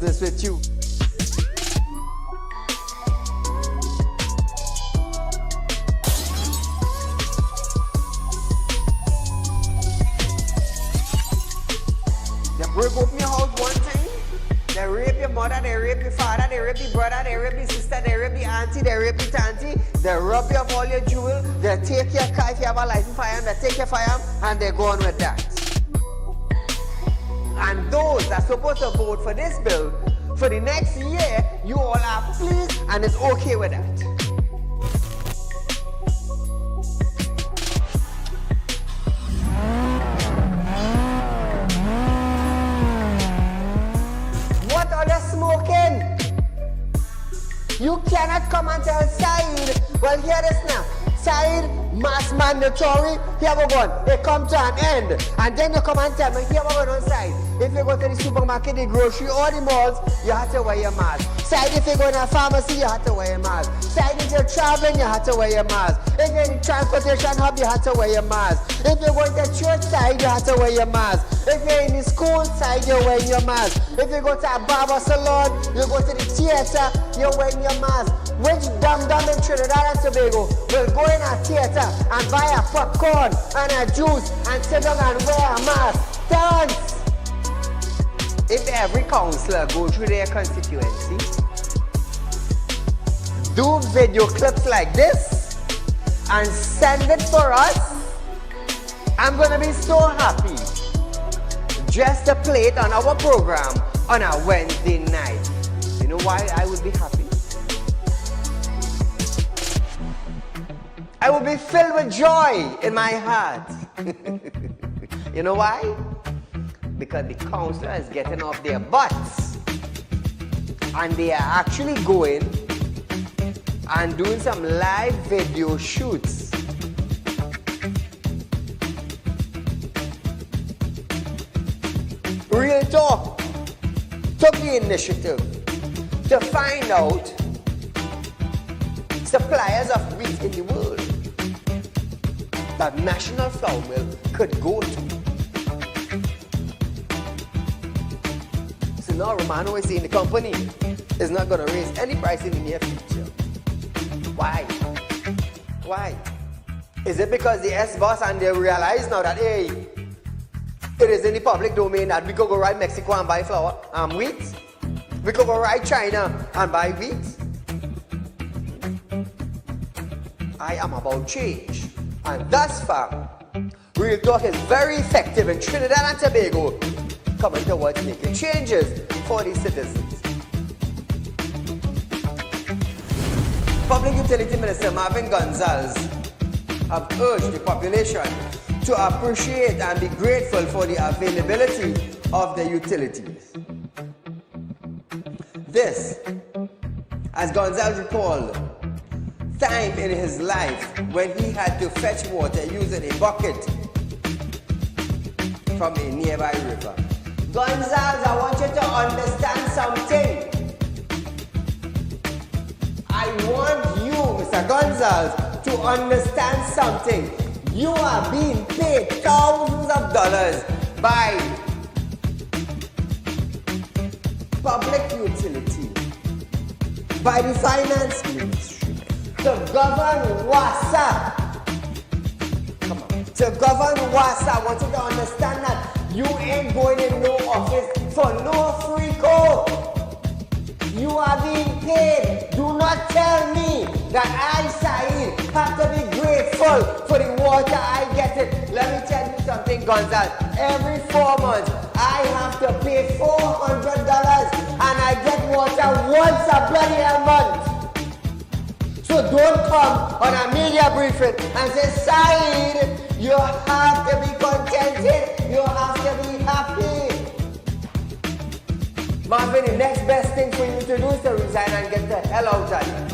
this with you. They break open your house one time, they rape your mother, they rape your father, they rape your brother, they rape your sister, they rape your auntie, they rape your auntie, they rob you of all your jewels, they take your car if you have a license firearm, they take your firearm, and they go on with that. And those that are supposed to vote for this bill, for the next year, you all are pleased and it's okay with that. What are they smoking? You cannot come and tell Saieed, well, hear this now. Saieed, mass mandatory, here we go. It come to an end. And then you come and tell me, here we go on Saieed. If you go to the supermarket, the grocery, or the malls, you have to wear your mask. Saieed, if you go in a pharmacy, you have to wear your mask. Saieed, if you're traveling, you have to wear your mask. If you're in the transportation hub, you have to wear your mask. If you're going to church, Saieed, you have to wear your mask. If you're in the school, Saieed, you're wearing your mask. If you go to a barber salon, you go to the theater, you're wearing your mask. Which dum-dum in Trinidad and Tobago will go in a theater and buy a popcorn and a juice and sit down and wear a mask? Thanks! If every councillor go through their constituency, do video clips like this and send it for us, I'm gonna be so happy just to play it on our program on a Wednesday night. You know why I would be happy? I will be filled with joy in my heart. You know why? Because the councillor is getting off their butts and they are actually going and doing some live video shoots. Real Talk took the initiative to find out suppliers of wheat in the world that National Flour Mill could go to. So now Romano is saying the company is not going to raise any price in the near future. Why? Why? Is it because the S-boss and they realize now that, hey, it is in the public domain that we could go right Mexico and buy flour and wheat? We could go right China and buy wheat? I am about change. And thus far, Real Talk is very effective in Trinidad and Tobago, coming towards making changes for the citizens. Public Utility Minister Marvin Gonzalez have urged the population to appreciate and be grateful for the availability of the utilities. This, as Gonzalez recalled, time in his life when he had to fetch water using a bucket from a nearby river. Gonzalez, I want you to understand something. I want you, Mr. Gonzalez, to understand something. You are being paid thousands of dollars by public utility, by the finance ministry, to govern WASA. Come on. To govern WASA, I want you to understand that you ain't going in no office for no free code. You are being paid. Do not tell me that I, Saieed, have to be grateful for the water I get it. Let me tell you something, Gonzalez. Every 4 months, I have to pay $400 and I get water once a bloody month. So don't come on a media briefing and say, Saieed, you have to be contented. You have to be happy. Marvin, the next best thing for you to do is to resign and get the hell out of here.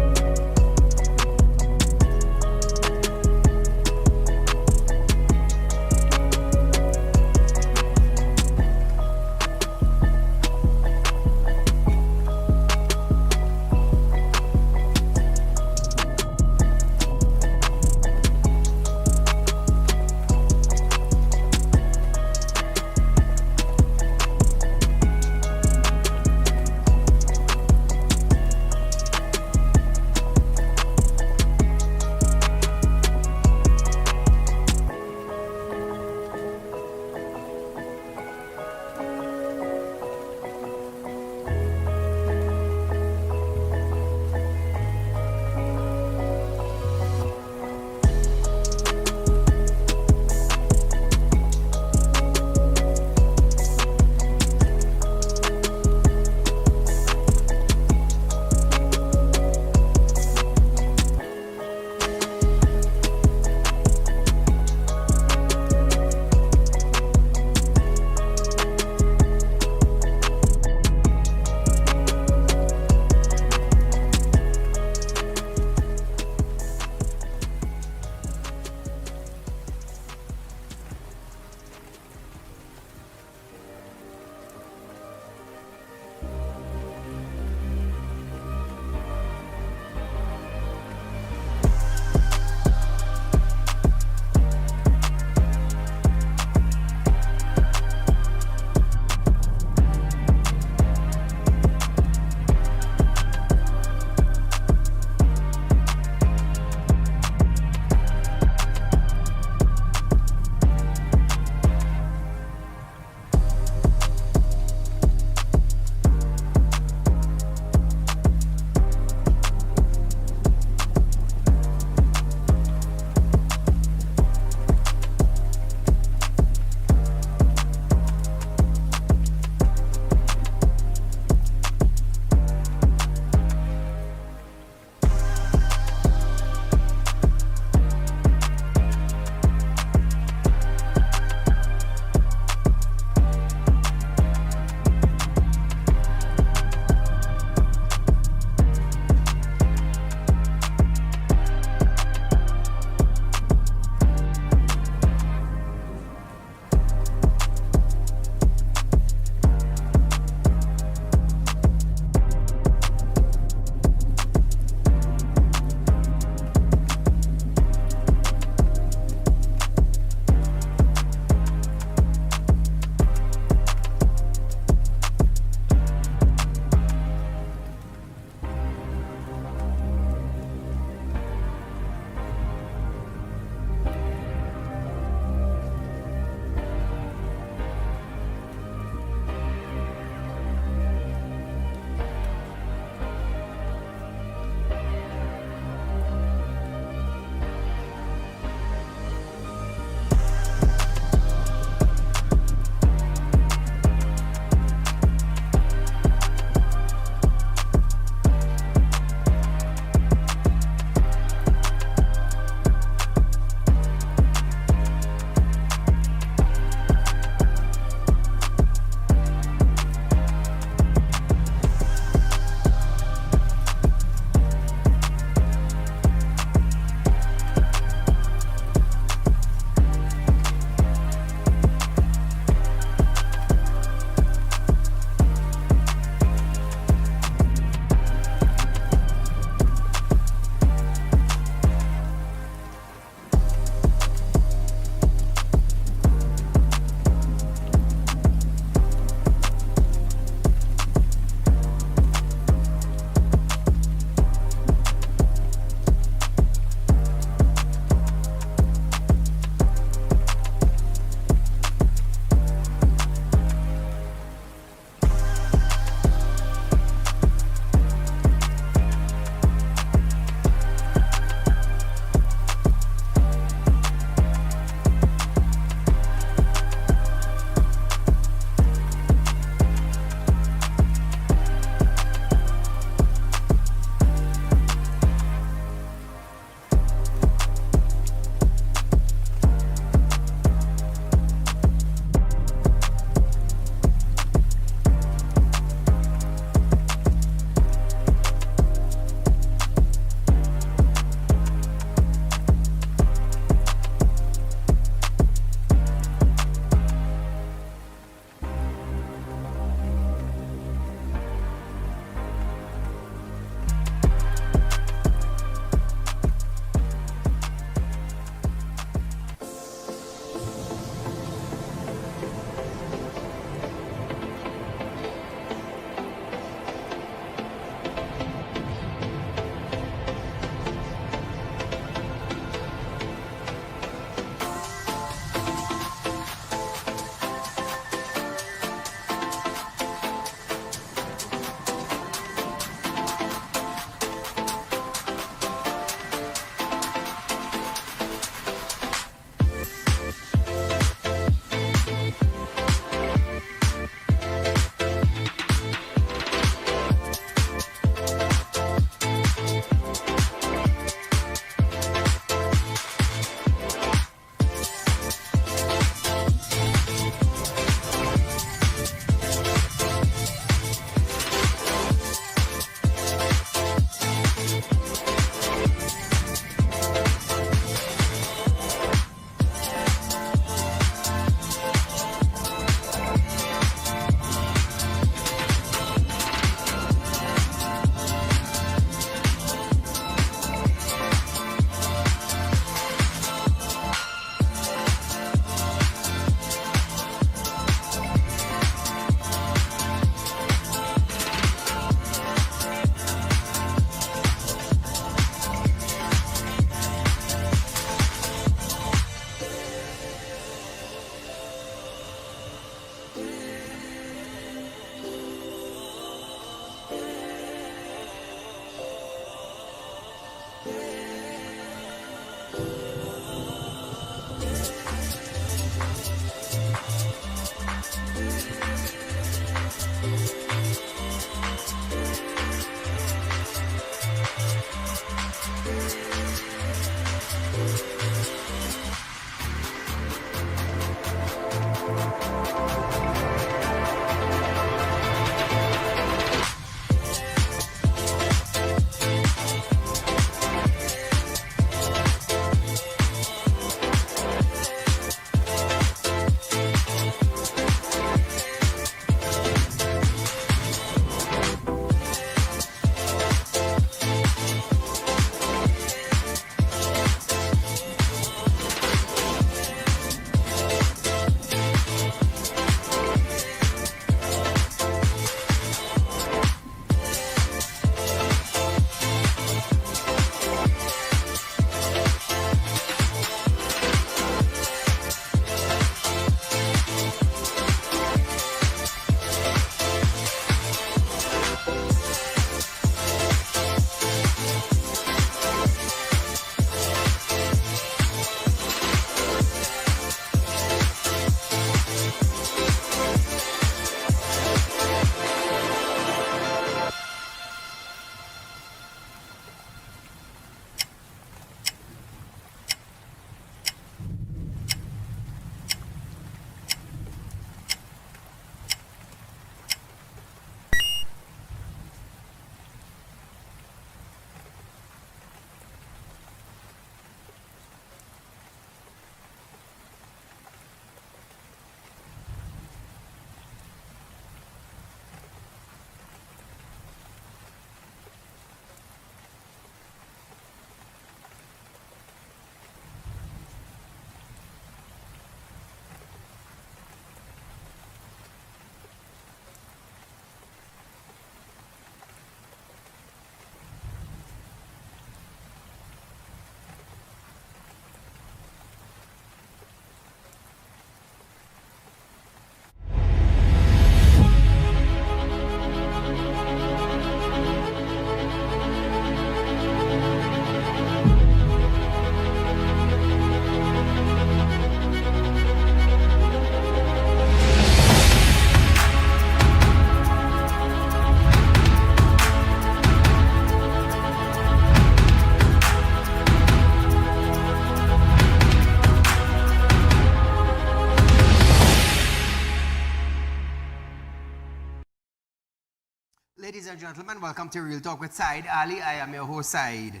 Ladies and gentlemen, welcome to Real Talk with Saieed Ali. I am your host, Saieed.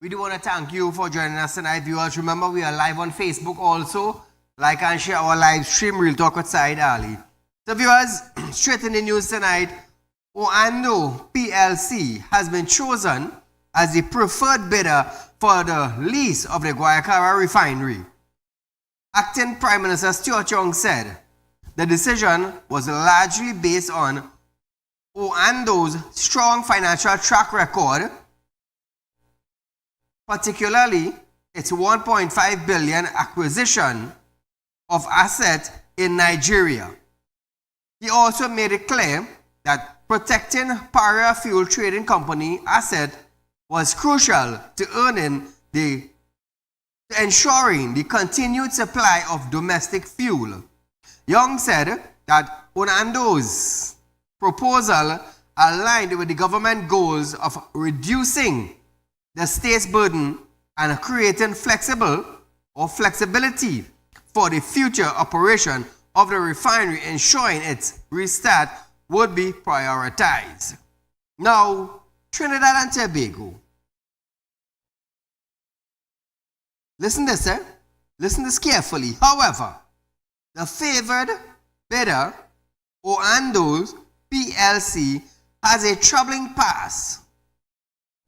We do want to thank you for joining us tonight, viewers. Remember, we are live on Facebook also. Like and share our live stream, Real Talk with Saieed Ali. So, viewers, straight in the news tonight, Oando PLC has been chosen as the preferred bidder for the lease of the Guayakara Refinery. Acting Prime Minister Stuart Young said the decision was largely based on Oando's strong financial track record, particularly its 1.5 billion acquisition of assets in Nigeria. He also made it clear that protecting Paria Fuel Trading Company asset was crucial to ensuring the continued supply of domestic fuel. Young said that Oando's proposal aligned with the government goals of reducing the state's burden and creating flexibility for the future operation of the refinery, ensuring its restart would be prioritized. Now, Trinidad and Tobago. Listen this, Listen this carefully. However, the favored bidder, Oando's PLC, has a troubling past.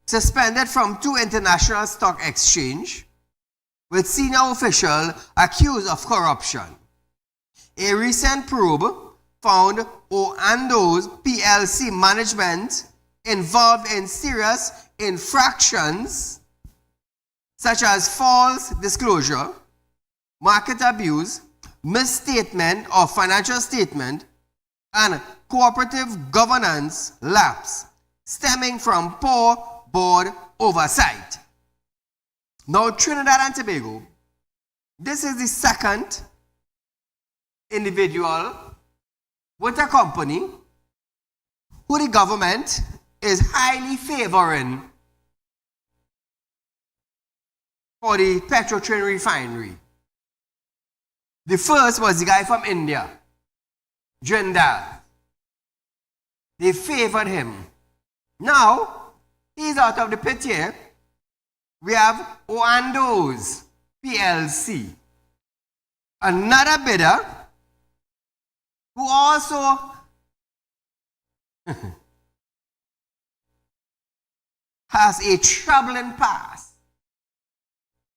Suspended from 2 international stock exchange, with senior officials accused of corruption. A recent probe found Oando's PLC management involved in serious infractions such as false disclosure, market abuse, misstatement of financial statement, and cooperative governance lapse stemming from poor board oversight. Now, Trinidad and Tobago, this is the second individual with a company who the government is highly favoring for the Petrotrin refinery. The first was the guy from India, Jindal. They favored him. Now, he's out of the pit here. We have Oando's PLC, another bidder who also has a troubling past.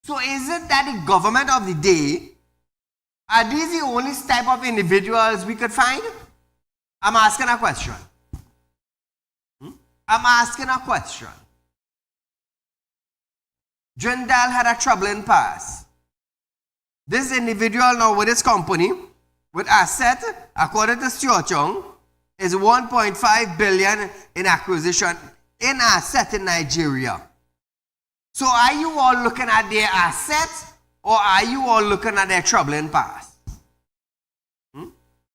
So is it that the government of the day, are these the only type of individuals we could find? I'm asking a question. I'm asking a question. Jindal had a troubling past. This individual now with his company, with asset, according to Stuart Young, is 1.5 billion in acquisition in asset in Nigeria. So are you all looking at their assets or are you all looking at their troubling past?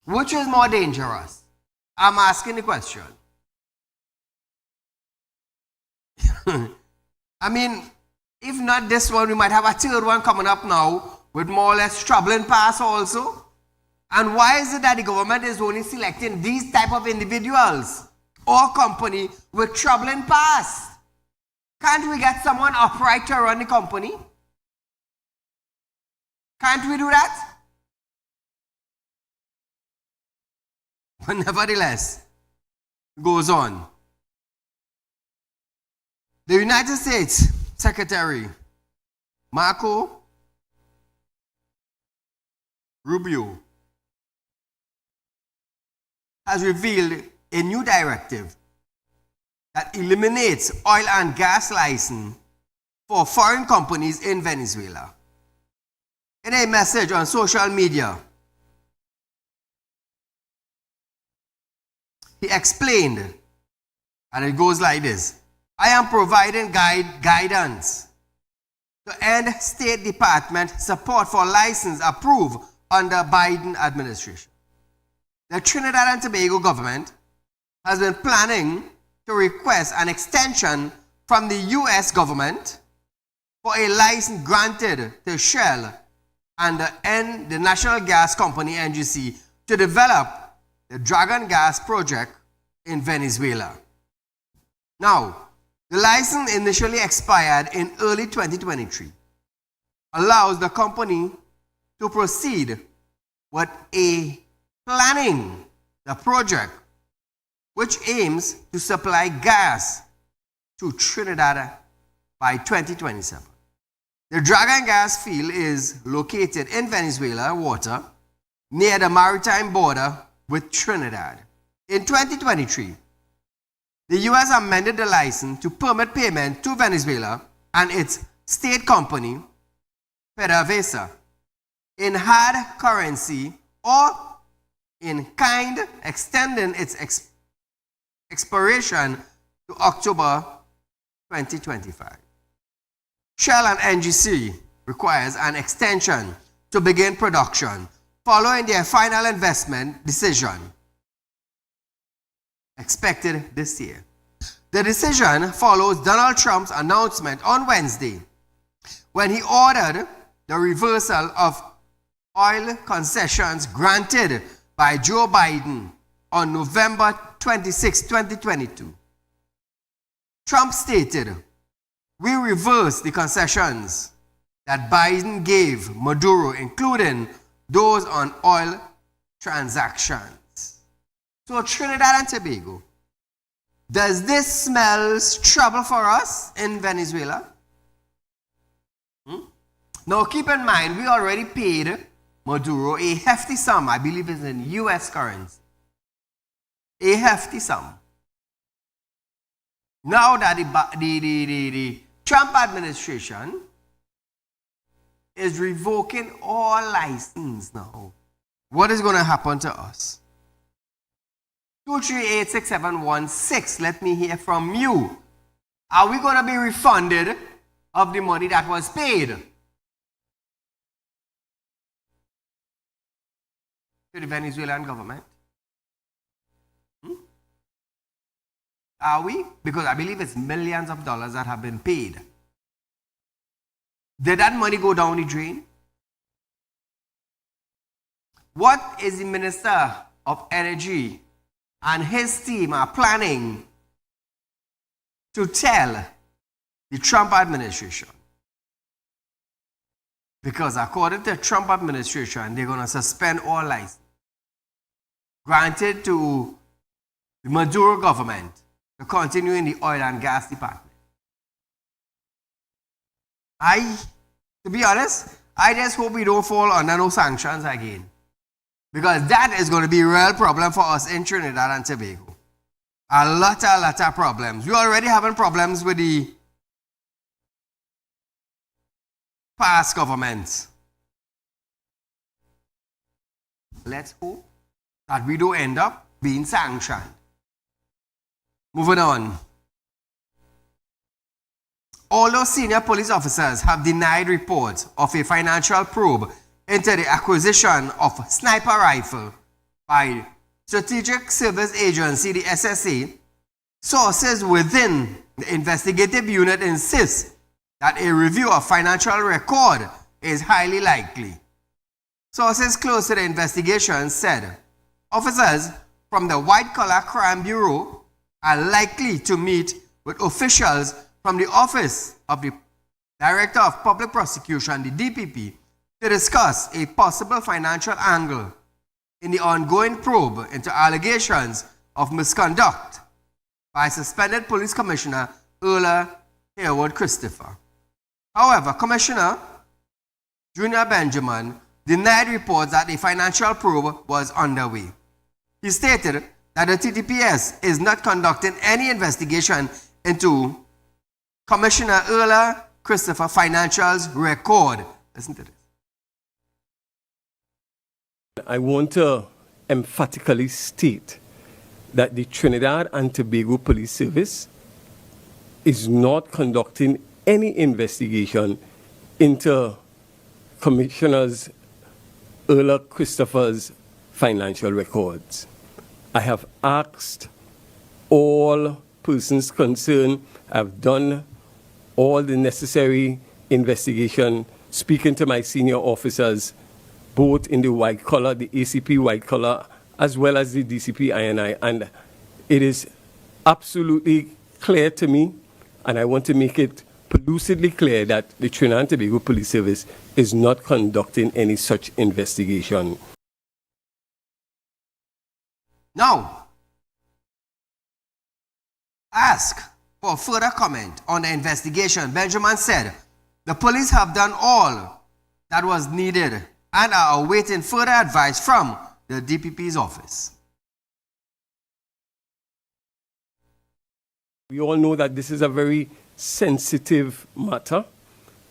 Which is more dangerous? I'm asking the question. I mean, if not this one, we might have a third one coming up now with more or less troubling past also. And why is it that the government is only selecting these type of individuals or company with troubling past? Can't we get someone upright to run the company? Can't we do that? But nevertheless, goes on. The United States Secretary Marco Rubio has revealed a new directive that eliminates oil and gas license for foreign companies in Venezuela. In a message on social media, he explained, and it goes like this: I am providing guidance to end State Department support for license approved under Biden administration. The Trinidad and Tobago government has been planning to request an extension from the U.S. government for a license granted to Shell and the National Gas Company, NGC, to develop the Dragon Gas project in Venezuela. Now, the license initially expired in early 2023, allows the company to proceed with planning the project which aims to supply gas to Trinidad by 2027. The Dragon gas field is located in Venezuela water near the Maritime border with Trinidad. In 2023, the U.S. amended the license to permit payment to Venezuela and its state company, PDVSA, in hard currency or in kind, extending its expiration to October 2025. Shell and NGC requires an extension to begin production following their final investment decision expected this year. The decision follows Donald Trump's announcement on Wednesday when he ordered the reversal of oil concessions granted by Joe Biden on November 26, 2022. Trump stated, "We reverse the concessions that Biden gave Maduro, including those on oil transactions." So Trinidad and Tobago, does this smell trouble for us in Venezuela? Now keep in mind, we already paid Maduro a hefty sum, I believe it's in US currency. A hefty sum. Now that the Trump administration is revoking all license now, what is going to happen to us? 2386716, let me hear from you. Are we going to be refunded of the money that was paid to the Venezuelan government? Are we? Because I believe it's millions of dollars that have been paid. Did that money go down the drain? What is the Minister of Energy and his team are planning to tell the Trump administration? Because according to the Trump administration, they're going to suspend all license granted to the Maduro government to continue in the oil and gas department. To be honest, I just hope we don't fall under no sanctions again. Because that is going to be a real problem for us in Trinidad and Tobago. A lot of problems. We're already having problems with the past governments. Let's hope that we don't end up being sanctioned. Moving on. Although senior police officers have denied reports of a financial probe into the acquisition of a sniper rifle by Strategic Service Agency, the SSA, sources within the investigative unit insist that a review of financial record is highly likely. Sources close to the investigation said officers from the White Collar Crime Bureau are likely to meet with officials from the Office of the Director of Public Prosecution, the DPP, to discuss a possible financial angle in the ongoing probe into allegations of misconduct by suspended Police Commissioner Earl Haywood Christopher. However, Commissioner Junior Benjamin denied reports that a financial probe was underway. He stated that the TTPS is not conducting any investigation into Commissioner Earl Christopher financials record. Listen to this. I want to emphatically state that the Trinidad and Tobago Police Service is not conducting any investigation into Commissioner Earl Christopher's financial records. I have asked all persons concerned, I've done all the necessary investigation, speaking to my senior officers, both in the white collar, the ACP white collar, as well as the DCP INI, and it is absolutely clear to me, and I want to make it lucidly clear that the Trinidad and Tobago Police Service is not conducting any such investigation. Now, ask for further comment on the investigation. Benjamin said, the police have done all that was needed and are awaiting further advice from the DPP's office. We all know that this is a very sensitive matter,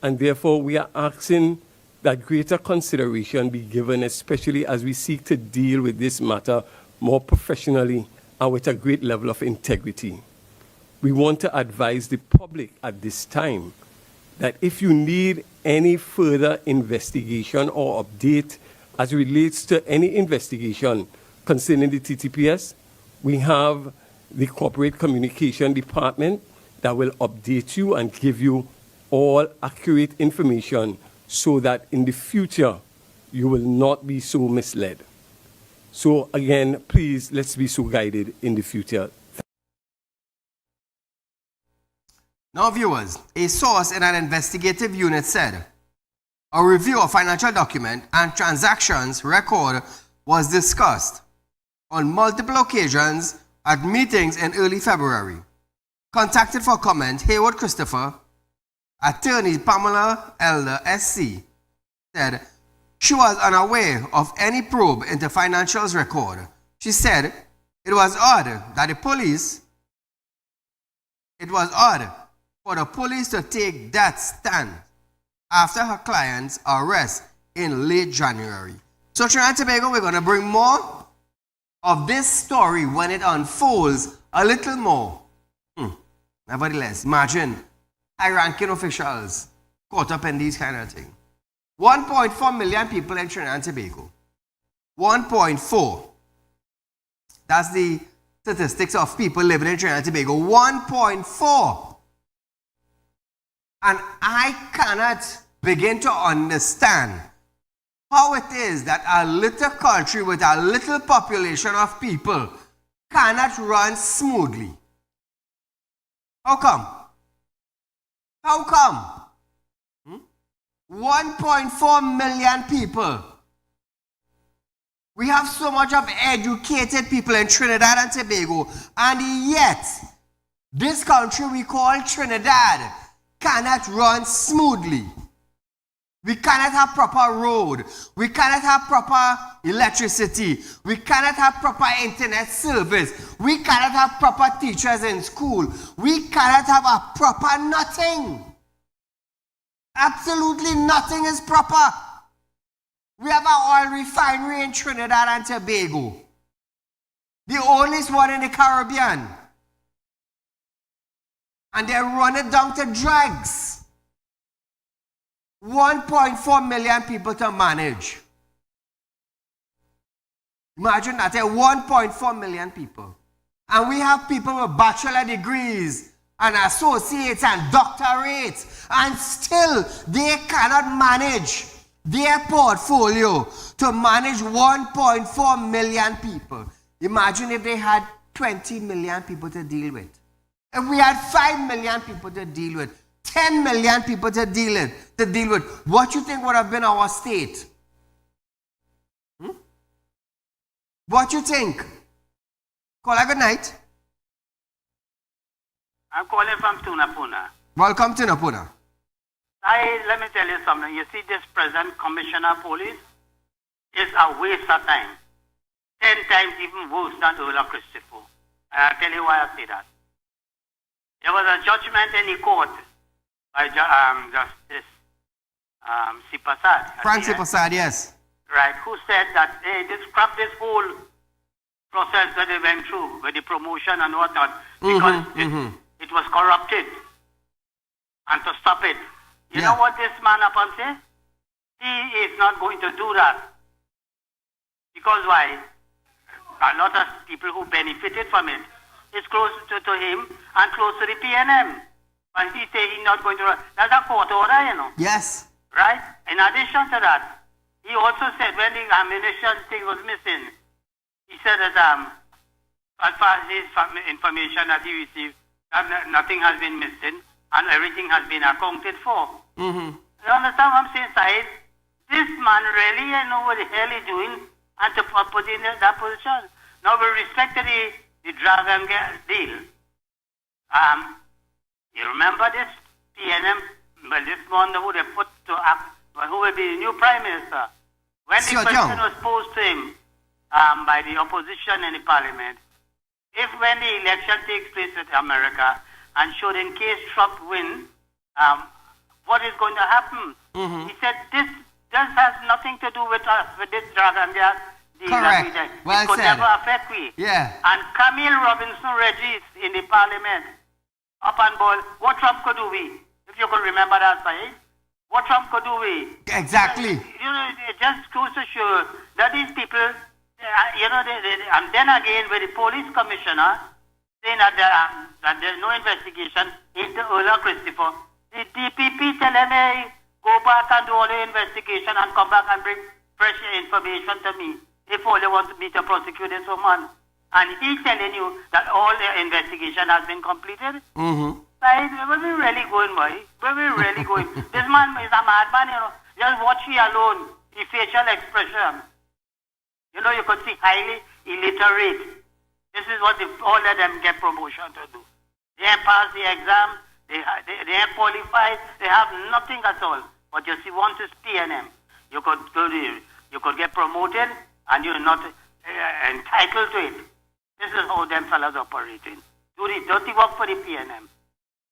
and therefore we are asking that greater consideration be given, especially as we seek to deal with this matter more professionally and with a great level of integrity. We want to advise the public at this time that if you need any further investigation or update as relates to any investigation concerning the TTPS, we have the Corporate Communication Department that will update you and give you all accurate information so that in the future you will not be so misled. So again, please, let's be so guided in the future. Now viewers, a source in an investigative unit said, a review of financial document and transactions record was discussed on multiple occasions at meetings in early February. Contacted for comment, Haywood Christopher, attorney Pamela Elder SC, said she was unaware of any probe into financials record. She said it was odd for the police to take that stand after her client's arrest in late January. So Trinidad and Tobago, we're going to bring more of this story when it unfolds a little more. Nevertheless, imagine high-ranking officials caught up in these kind of things. 1.4 million people in Trinidad and Tobago. 1.4. That's the statistics of people living in Trinidad and Tobago. 1.4. And I cannot begin to understand how it is that a little country with a little population of people cannot run smoothly. How come? How come? 1.4 million people. We have so much of educated people in Trinidad and Tobago, and yet this country we call Trinidad cannot run smoothly. We cannot have proper road. We cannot have proper electricity. We cannot have proper internet service. We cannot have proper teachers in school. We cannot have a proper nothing. Absolutely nothing is proper. We have an oil refinery in Trinidad and Tobago. The oldest one in the Caribbean. And they run it down to drugs. 1.4 million people to manage. Imagine that, 1.4 million people. And we have people with bachelor degrees and associates and doctorates, and still they cannot manage their portfolio to manage 1.4 million people. Imagine if they had 20 million people to deal with. If we had 5 million people to deal with, 10 million people to deal with, what you think would have been our state? What you think? Call a good night. I'm calling from Tunapuna. Welcome to Tunapuna. Let me tell you something. You see, this present commissioner of police is a waste of time. 10 times even worse than Ola Christopher. And I'll tell you why I say that. There was a judgment in the court by Justice Sipasad. Frank Sipasad, yes. Right, who said that, hey, this whole process that they went through with the promotion and whatnot, because it was corrupted. And to stop it. You know what this man up and say? He is not going to do that. Because why? A lot of people who benefited from it is close to him and close to the PNM. But he say he's not going to. That's a court order, you know. Yes. Right? In addition to that, he also said when the ammunition thing was missing, he said that as far as his information that he received, nothing has been missing, and everything has been accounted for. You understand what I'm saying, Saeed? This man really, I know what the hell he's doing, and to put in that position. Now, with respect to the drug and gas deal, you remember this PNM, well, this one who they put to act, who will be the new Prime Minister. When the question was posed to him by the opposition in the Parliament, if when the election takes place with America, and should in case Trump win, what is going to happen? He said, this has nothing to do with us, with this drug and gas deal. Correct. Well it could said. never affect we. Yeah. And Camille Robinson Regis in the Parliament, up and ball, what Trump could do we? If you could remember that, Saeed. What Trump could do we? Exactly. You know, it just goes to show that these people, you know, and then again with the police commissioner saying that there's no investigation into Ola Christopher, the DPP tell him, hey, go back and do all the investigation and come back and bring fresh information to me if all they want me to prosecute this woman. And he's telling you that all the investigation has been completed. Right? Where we really going, boy? Where we really going? This man is a madman, you know. Just watch he alone, the facial expression. You know, you could see highly illiterate. This is what all of them get promotion to do. They ain't pass the exam, they ain't qualified, they have nothing at all. But you see, once it's PNM, you could get promoted and you're not entitled to it. This is how them fellas operating. Do the dirty work for the PNM.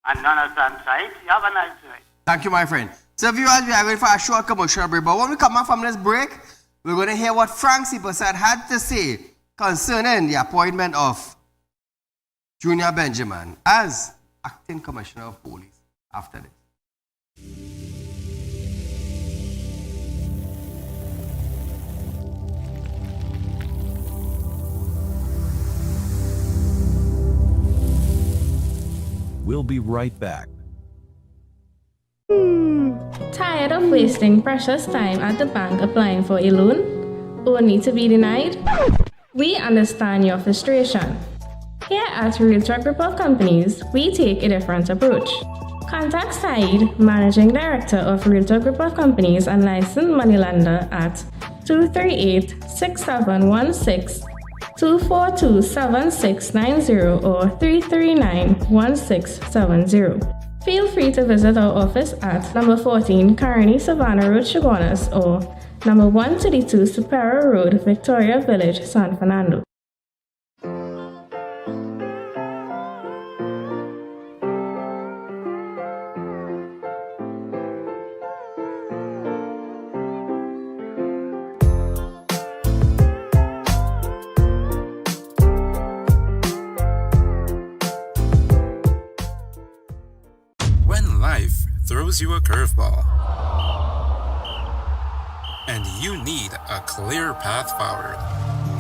And none of them side. You have a nice day. Thank you, my friend. So, viewers, we are going for a short commercial break. But when we come back from this break, we're going to hear what Frank Sipersad had to say concerning the appointment of Junior Benjamin as acting commissioner of police after this. We'll be right back. Tired of wasting precious time at the bank applying for a loan, only to be denied? We understand your frustration. Here at Realtalk Group of Companies, we take a different approach. Contact Saeed, Managing Director of Realtalk Group of Companies and licensed moneylender at 238-6716, 242-7690 or 339-1670. Feel free to visit our office at number 14 Carney Savannah Road, Chaguanas, or number 132 Superior Road, Victoria Village, San Fernando. Life throws you a curveball, and you need a clear path forward.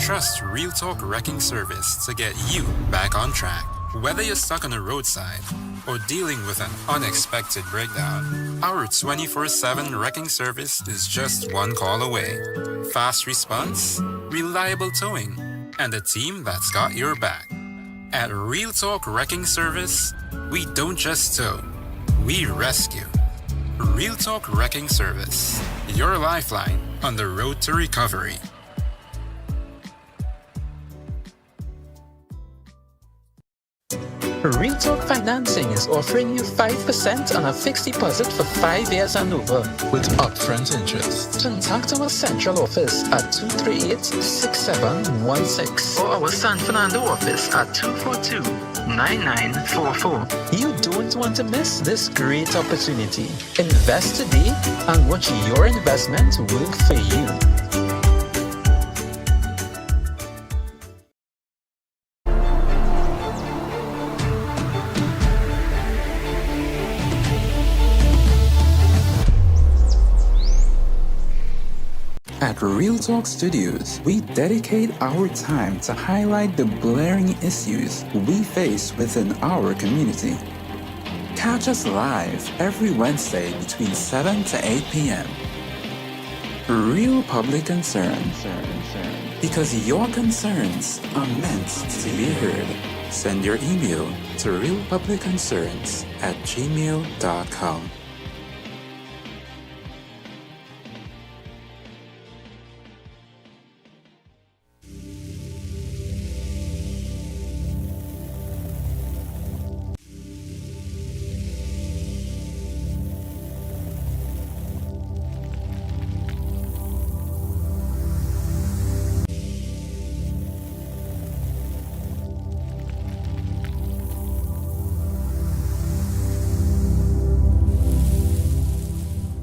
Trust Realtalk Wrecking Service to get you back on track. Whether you're stuck on a roadside or dealing with an unexpected breakdown, our 24/7 wrecking service is just one call away. Fast response, reliable towing, and a team that's got your back. At Realtalk Wrecking Service, we don't just tow, we rescue. Realtalk Wrecking Service, your lifeline on the road to recovery. Realtalk Financing is offering you 5% on a fixed deposit for 5 years and over, with upfront interest. Contact our central office at 238-6716 or our San Fernando office at 242-9944. You don't want to miss this great opportunity. Invest today and watch your investment work for you. At Realtalk Studios, we dedicate our time to highlight the glaring issues we face within our community. Catch us live every Wednesday between 7 to 8 p.m. Real public concern. Because your concerns are meant to be heard. Send your email to realpublicconcerns@gmail.com.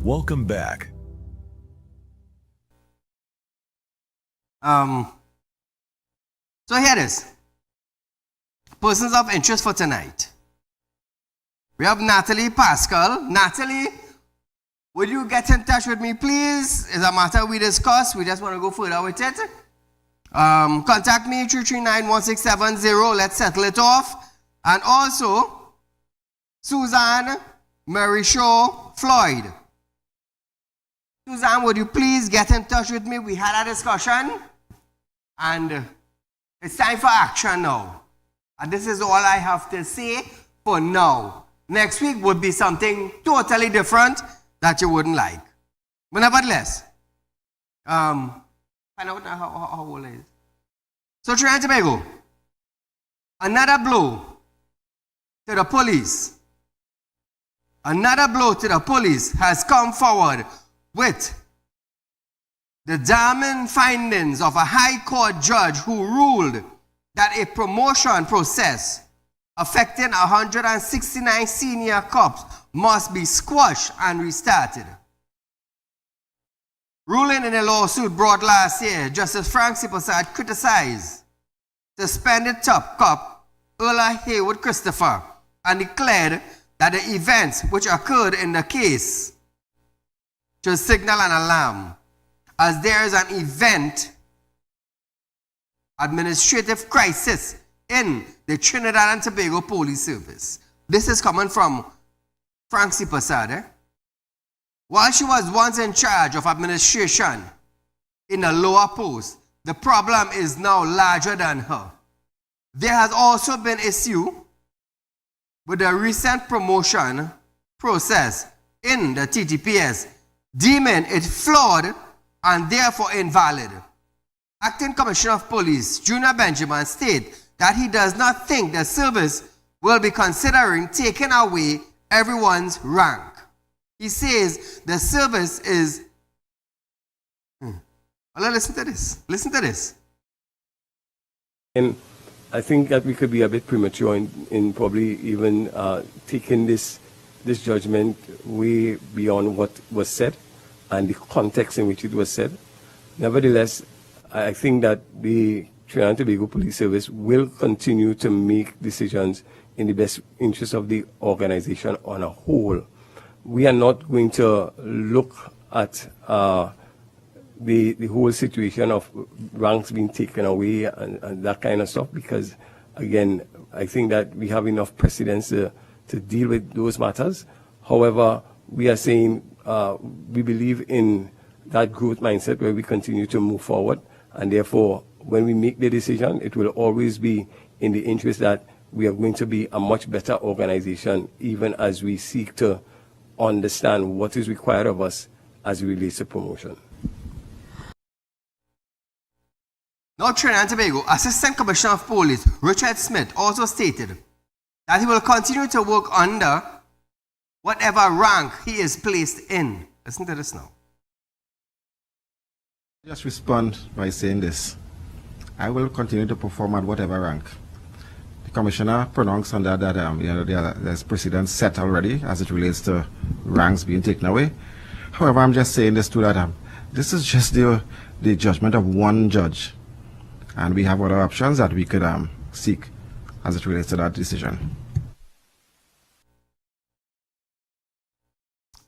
Welcome back. So here it is. Persons of interest for tonight. We have Natalie Pascal. Natalie, will you get in touch with me, please? It's a matter we discussed. We just want to go further with it. Contact me, 339-1670. Let's settle it off. And also, Suzanne Marishaw Floyd. Suzanne, would you please get in touch with me? We had a discussion, and it's time for action now. And this is all I have to say for now. Next week would be something totally different that you wouldn't like. But nevertheless, find out now how old it is. So Trinidad and Tobago, another blow to the police. Another blow to the police has come forward with the damning findings of a High Court judge who ruled that a promotion process affecting 169 senior cops must be squashed and restarted. Ruling in a lawsuit brought last year, Justice Frank Siposad criticized suspended top cop Earl Haywood Christopher and declared that the events which occurred in the case should signal an alarm, as there is an event administrative crisis in the Trinidad and Tobago Police Service. This is coming from Frank Siposad. While she was once in charge of administration in a lower post, the problem is now larger than her. There has also been issue with the recent promotion process in the TTPS, deeming it flawed and therefore invalid. Acting Commissioner of Police Junior Benjamin stated that he does not think the service will be considering taking away everyone's rank. He says the service is... Listen to this. Listen to this. And I think that we could be a bit premature in probably even taking this judgment way beyond what was said and the context in which it was said. Nevertheless, I think that the Trinidad and Tobago Police Service will continue to make decisions in the best interest of the organization on a whole. We are not going to look at the whole situation of ranks being taken away and that kind of stuff, because, again, I think that we have enough precedents to deal with those matters. However, we are saying we believe in that growth mindset where we continue to move forward, and therefore, when we make the decision, it will always be in the interest that we are going to be a much better organization, even as we seek to understand what is required of us as it relates to promotion. Now, Trinidad and Tobago Assistant Commissioner of Police Richard Smith also stated that he will continue to work under whatever rank he is placed in. Listen to this now. Just respond by saying this. I will continue to perform at whatever rank. The Commissioner pronounced on that there's precedent set already as it relates to ranks being taken away. However, I'm just saying this to that this is just the judgment of one judge. And we have other options that we could seek as it relates to that decision.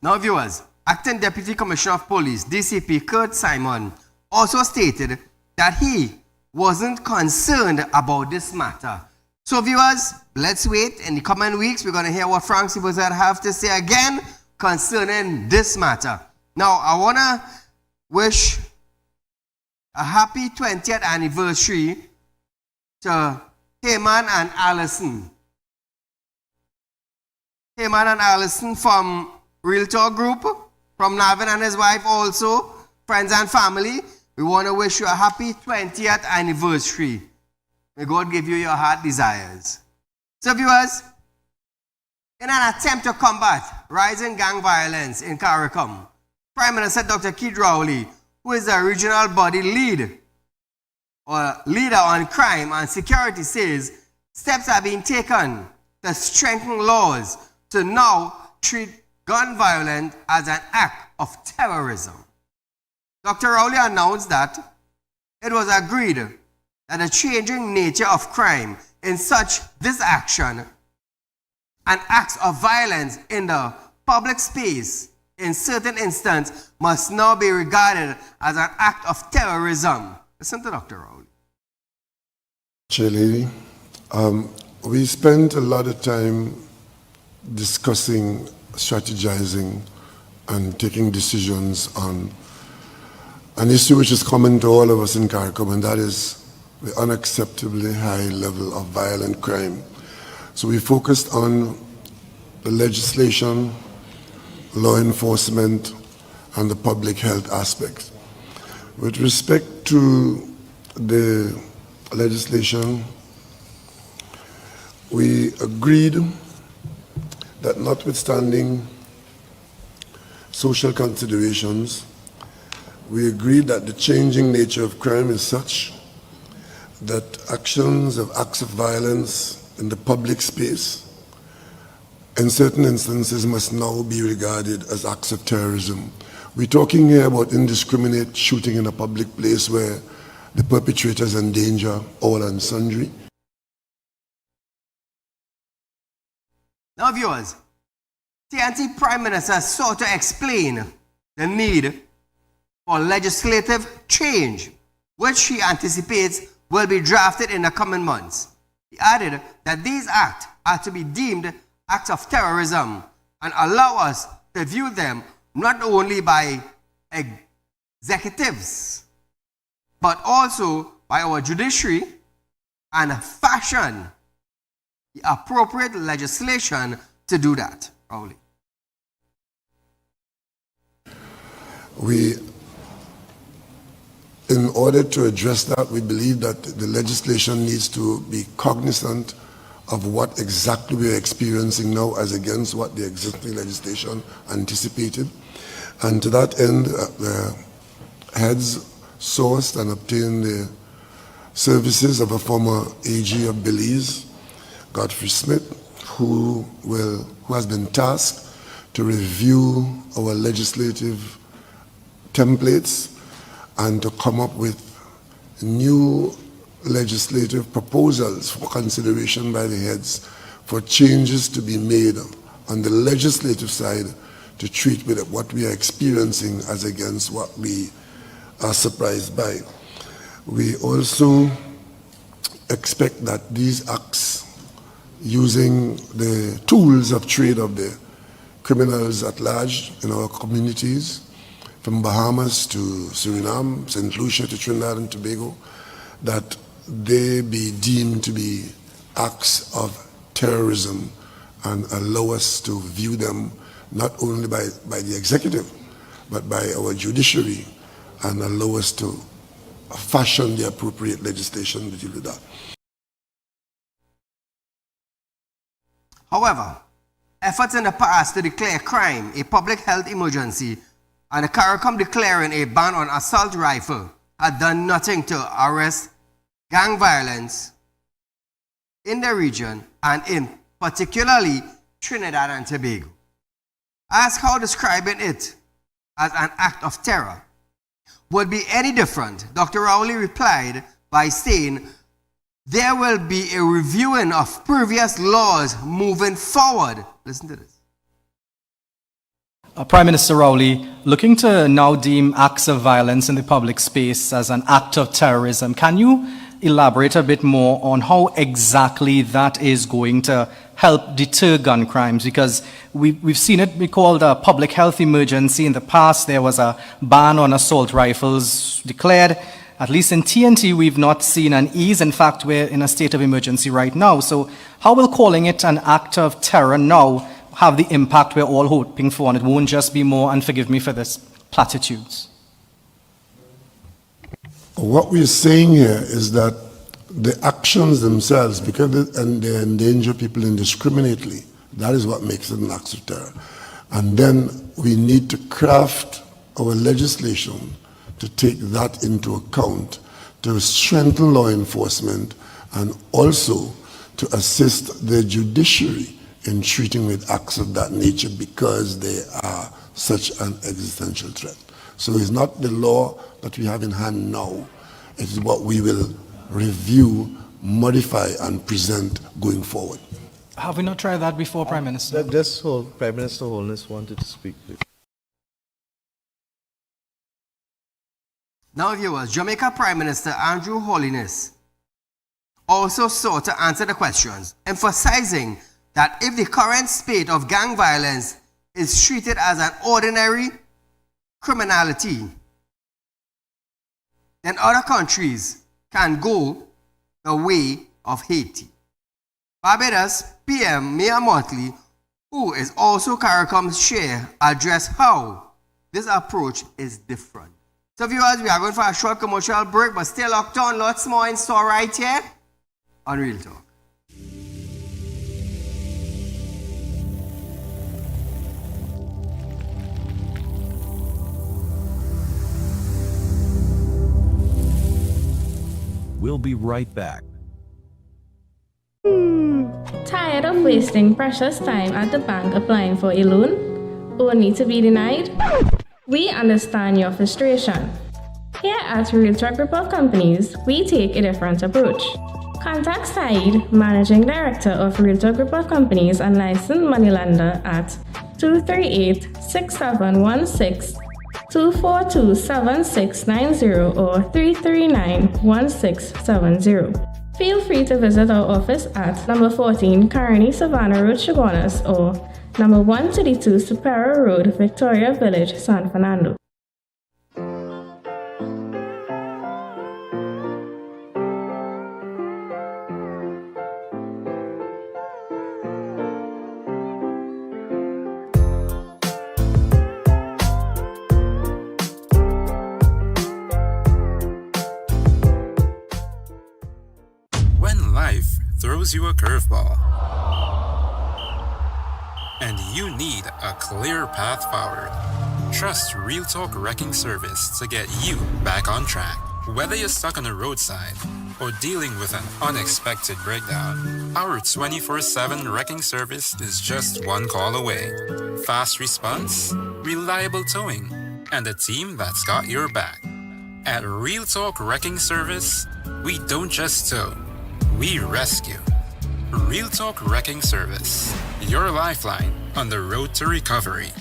Now, viewers, Acting Deputy Commissioner of Police, DCP Kurt Simon, also stated that he wasn't concerned about this matter. So, viewers, let's wait. In the coming weeks, we're going to hear what Frank Siposad have to say again concerning this matter. Now, I want to wish a happy 20th anniversary to Heyman and Allison. Heyman and Allison from Real Talk Group, from Navin and his wife also, friends and family. We want to wish you a happy 20th anniversary. May God give you your heart desires. So viewers, in an attempt to combat rising gang violence in CARICOM, Prime Minister Dr. Keith Rowley, who is the regional body leader on crime and security, says steps are being taken to strengthen laws to now treat gun violence as an act of terrorism. Dr. Rowley announced that it was agreed that the changing nature of crime in such disaction and acts of violence in the public space in certain instances must now be regarded as an act of terrorism. Listen to Dr. Rowley. Chair, we spent a lot of time discussing, strategizing, and taking decisions on an issue which is common to all of us in CARICOM, and that is the unacceptably high level of violent crime. So we focused on the legislation, law enforcement, and the public health aspects. With respect to the legislation, we agreed that notwithstanding social considerations, we agreed that the changing nature of crime is such that acts of violence in the public space, in certain instances, must now be regarded as acts of terrorism. We're talking here about indiscriminate shooting in a public place where the perpetrators endanger all and sundry. Now viewers, TNT Prime Minister sought to explain the need for legislative change, which he anticipates will be drafted in the coming months. He added that these acts are to be deemed acts of terrorism and allow us to view them not only by executives, but also by our judiciary, and fashion the appropriate legislation to do that. Rowley. In order to address that, we believe that the legislation needs to be cognizant of what exactly we are experiencing now as against what the existing legislation anticipated. And to that end, the heads sourced and obtained the services of a former AG of Belize, Godfrey Smith, who has been tasked to review our legislative templates and to come up with new legislative proposals for consideration by the heads for changes to be made on the legislative side to treat with what we are experiencing as against what we are surprised by. We also expect that these acts, using the tools of trade of the criminals at large in our communities, from Bahamas to Suriname, St. Lucia to Trinidad and Tobago, that they be deemed to be acts of terrorism and allow us to view them not only by the executive, but by our judiciary, and allow us to fashion the appropriate legislation to deal with that. However, efforts in the past to declare crime a public health emergency and the CARICOM declaring a ban on assault rifle had done nothing to arrest gang violence in the region and in particularly Trinidad and Tobago. Asked how describing it as an act of terror would be any different, Dr. Rowley replied by saying there will be a reviewing of previous laws moving forward. Listen to this. Prime Minister Rowley, looking to now deem acts of violence in the public space as an act of terrorism, can you elaborate a bit more on how exactly that is going to help deter gun crimes? Because we've seen it be called a public health emergency. In the past, there was a ban on assault rifles declared. At least in TNT, we've not seen an ease. In fact, we're in a state of emergency right now. So how will calling it an act of terror now have the impact we're all hoping for? And it won't just be more, and forgive me for this, platitudes. What we're saying here is that the actions themselves, because they endanger people indiscriminately, that is what makes it an act of terror. And then we need to craft our legislation to take that into account, to strengthen law enforcement, and also to assist the judiciary in treating with acts of that nature because they are such an existential threat. So it's not the law that we have in hand now, it is what we will review, modify, and present going forward. Have we not tried that before, Prime Minister? Prime Minister Holness wanted to speak. Now, viewers, Jamaica Prime Minister Andrew Holness also sought to answer the questions, emphasizing that if the current spate of gang violence is treated as an ordinary criminality, then other countries can go the way of Haiti. Barbados PM Mia Motley, who is also CARICOM's chair, addressed how this approach is different. So viewers, we are going for a short commercial break, but stay locked on. Lots more in store right here on Real Talk. We'll be right back. Tired of wasting precious time at the bank applying for a loan, only to be denied? We understand your frustration. Here at Realtor Group of Companies, we take a different approach. Contact Saieed, Managing Director of Realtor Group of Companies and licensed moneylender at 238-6716, 242-7690 or 339-1670. Feel free to visit our office at number 14 Carney Savannah Road, Chaguanas, or number 132 Superior Road, Victoria Village, San Fernando. When life throws you a curveball and you need a clear path forward, trust Real Talk Wrecking Service to get you back on track. Whether you're stuck on a roadside or dealing with an unexpected breakdown, our 24/7 wrecking service is just one call away. Fast response, reliable towing, and a team that's got your back. At Real Talk Wrecking Service, we don't just tow, we rescue. Real Talk Wrecking Service, your lifeline on the road to recovery.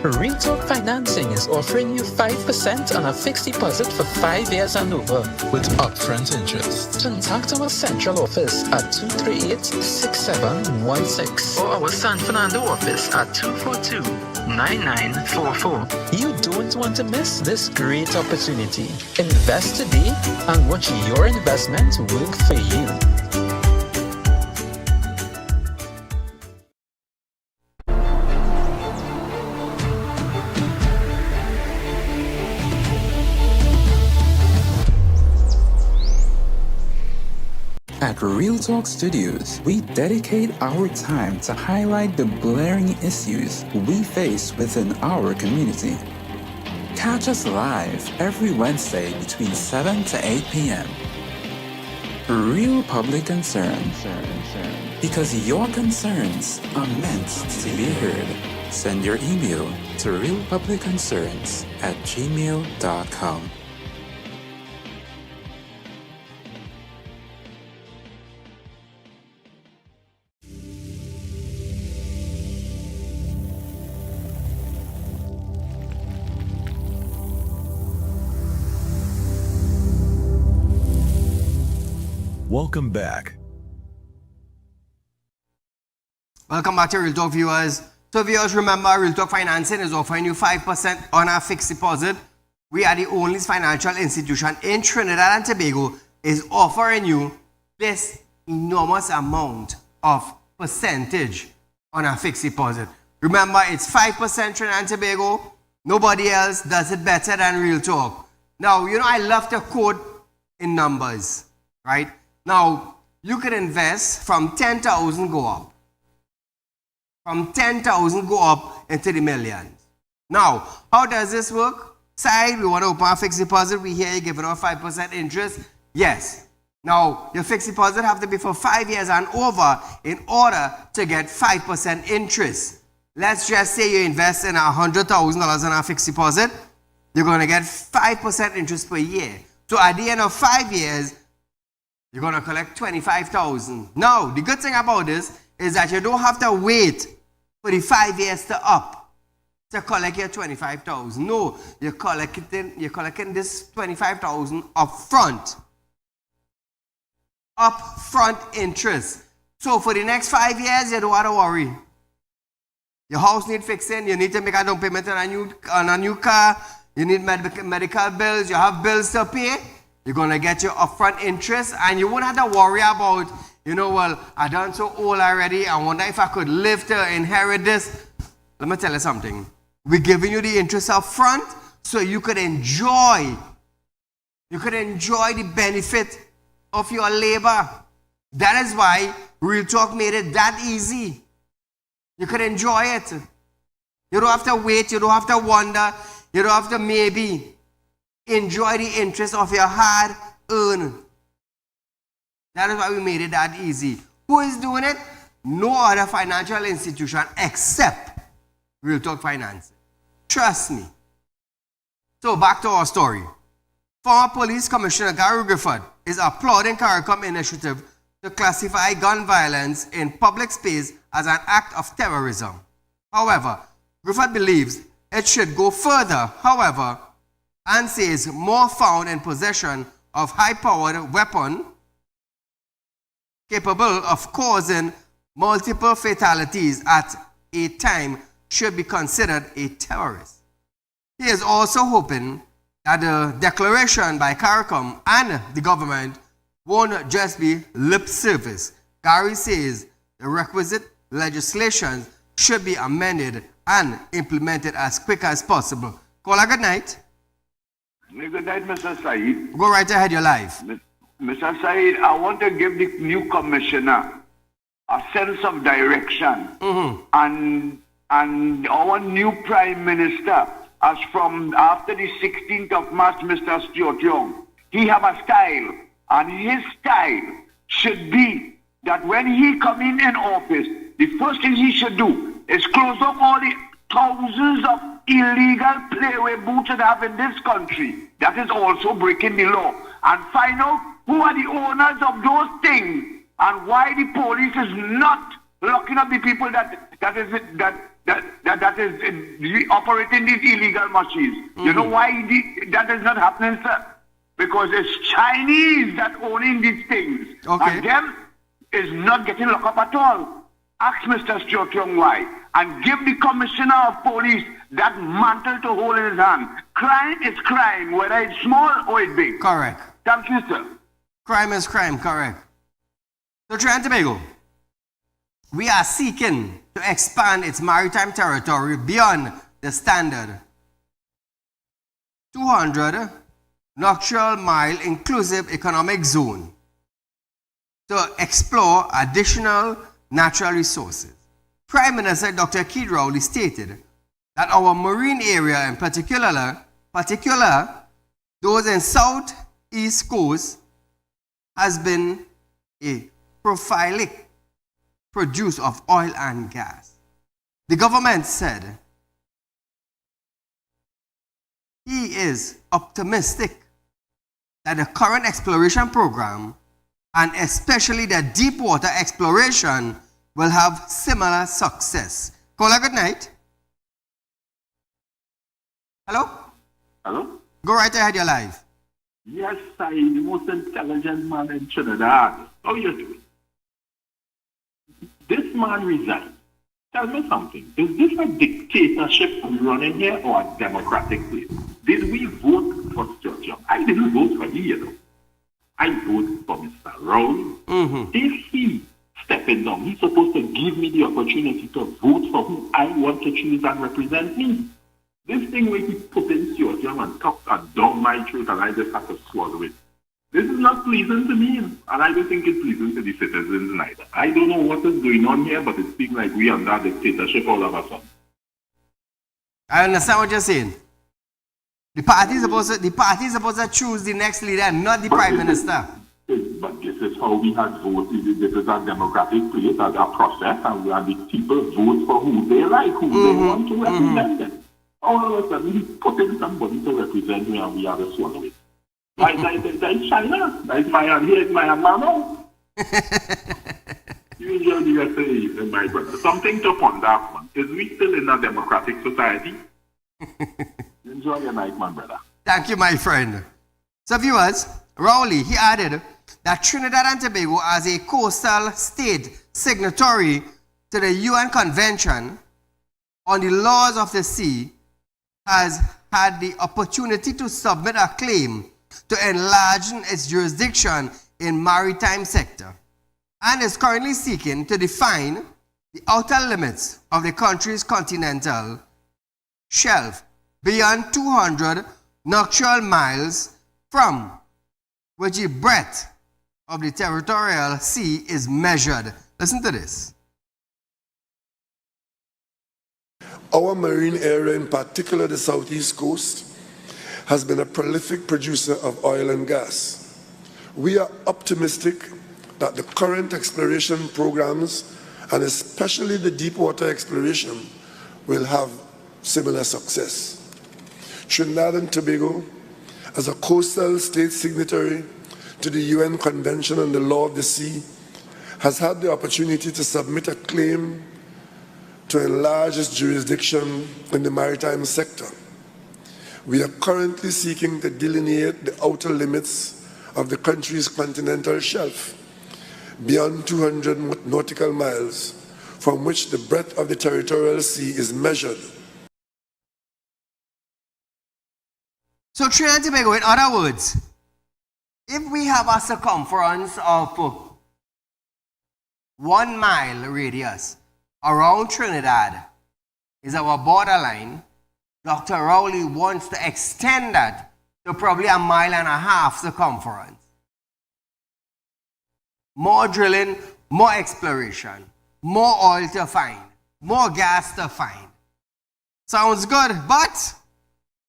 Real Talk Financing is offering you 5% on a fixed deposit for 5 years and over, with upfront interest. Contact our central office at 238-6716 or our San Fernando office at 242-9944. You don't want to miss this great opportunity. Invest today and watch your investment work for you. At Real Talk Studios, we dedicate our time to highlight the glaring issues we face within our community. Catch us live every Wednesday between 7 to 8 p.m. Real Public Concern. Because your concerns are meant to be heard. Send your email to realpublicconcerns@gmail.com. Welcome back. Welcome back to Real Talk, viewers. So viewers, remember, Real Talk Financing is offering you 5% on our fixed deposit. We are the only financial institution in Trinidad and Tobago is offering you this enormous amount of percentage on our fixed deposit. Remember, it's 5% Trinidad and Tobago. Nobody else does it better than Real Talk. Now, you know, I love to quote in numbers, right? Now, you can invest from 10,000 go up. From 10,000 go up into the millions. Now, how does this work? Side, we want to open a fixed deposit. We hear you giving out 5% interest. Yes. Now, your fixed deposit have to be for 5 years and over in order to get 5% interest. Let's just say you invest in $100,000 in a fixed deposit. You're going to get 5% interest per year. So at the end of 5 years, you're going to collect $25,000. Now, the good thing about this is that you don't have to wait for the 5 years to up to collect your $25,000. No, you're collecting this $25,000 up front. Upfront interest. So for the next 5 years, you don't have to worry. Your house needs fixing. You need to make a down payment on a new car. You need medical bills. You have bills to pay. You're going to get your upfront interest, and you won't have to worry about, you know, well, I done so old already. I wonder if I could live to inherit this. Let me tell you something. We're giving you the interest up front so you could enjoy. You could enjoy the benefit of your labor. That is why Real Talk made it that easy. You could enjoy it. You don't have to wait. You don't have to wonder. You don't have to maybe. Enjoy the interest of your hard earned. That is why we made it that easy. Who is doing it? No other financial institution except Real Talk Finance. Trust me. So back to our story. Former Police Commissioner Gary Griffith is applauding CARICOM initiative to classify gun violence in public space as an act of terrorism. However, Griffith believes it should go further, and says more found in possession of high-powered weapon capable of causing multiple fatalities at a time should be considered a terrorist. He is also hoping that the declaration by CARICOM and the government won't just be lip service. Gary says the requisite legislation should be amended and implemented as quick as possible. Call a good night. Good night, Mr. Saeed. Go right ahead, you're live. Mr. Saeed, I want to give the new commissioner a sense of direction. And our new prime minister, as from after the 16th of March, Mr. Stuart Young, he have a style. And his style should be that when he come in office, the first thing he should do is close up all the thousands of illegal playway booths that have in this country. That is also breaking the law. And find out who are the owners of those things and why the police is not locking up the people that is operating these illegal machines. You know why that is not happening, sir? Because it's Chinese that owning these things. And them is not getting locked up at all. Ask Mr. Stuart Young why. And give the commissioner of police that mantle to hold in his hand. Crime is crime, whether it's small or it's big. Correct. Thank you, sir. Crime is crime, correct. So Trinidad and Tobago, we are seeking to expand its maritime territory beyond the standard 200 nautical mile inclusive economic zone to explore additional natural resources. Prime Minister Dr. Keith Rowley stated that our marine area in particular those in southeast coast has been a prolific producer of oil and gas. The government said he is optimistic that the current exploration program and especially the deep water exploration will have similar success. Caller, good night. Hello? Hello? Go right ahead, you're live. Yes, Saeed, the most intelligent man in Trinidad. How you doing? This man resigned. Tell me something. Is this a dictatorship we running here or a democratic place? Did we vote for Stuart Young? I didn't vote for him, you know. I voted for Mr. Rowley. If he stepping down, he's supposed to give me the opportunity to vote for who I want to choose and represent me. This thing where he put in Stuart Young and talked down my throat and I just have to swallow it. This is not pleasing to me, and I don't think it's pleasing to the citizens neither. I don't know what is going on here, but it seems like we are under dictatorship all of a sudden. I understand what you're saying. The party is supposed to choose the next leader, not the prime minister. But this is how we had voted. This is a democratic place, a process, and the people vote for who they like, who they want to represent them. All of a sudden, he put in somebody to represent me, and we have to swallow it. Like China, like my here is my mama. You enjoy the USA, my brother. Something to ponder upon. Is we still in a democratic society? Enjoy your night, my brother. Thank you, my friend. So, viewers, Rowley, he added that Trinidad and Tobago, as a coastal state signatory to the UN Convention on the Laws of the Sea, has had the opportunity to submit a claim to enlarge its jurisdiction in maritime sector and is currently seeking to define the outer limits of the country's continental shelf beyond 200 nautical miles from which the breadth of the territorial sea is measured. Listen to this. Our marine area, in particular the southeast coast, has been a prolific producer of oil and gas. We are optimistic that the current exploration programs, and especially the deep water exploration, will have similar success. Trinidad and Tobago, as a coastal state signatory to the UN Convention on the Law of the Sea, has had the opportunity to submit a claim to enlarge its jurisdiction in the maritime sector. We are currently seeking to delineate the outer limits of the country's continental shelf beyond 200 nautical miles from which the breadth of the territorial sea is measured. So Trinidad and Tobago, in other words, if we have a circumference of 1 mile radius around Trinidad is our borderline, Dr. Rowley wants to extend that to probably 1.5 miles circumference. More drilling, more exploration, more oil to find, more gas to find. Sounds good, but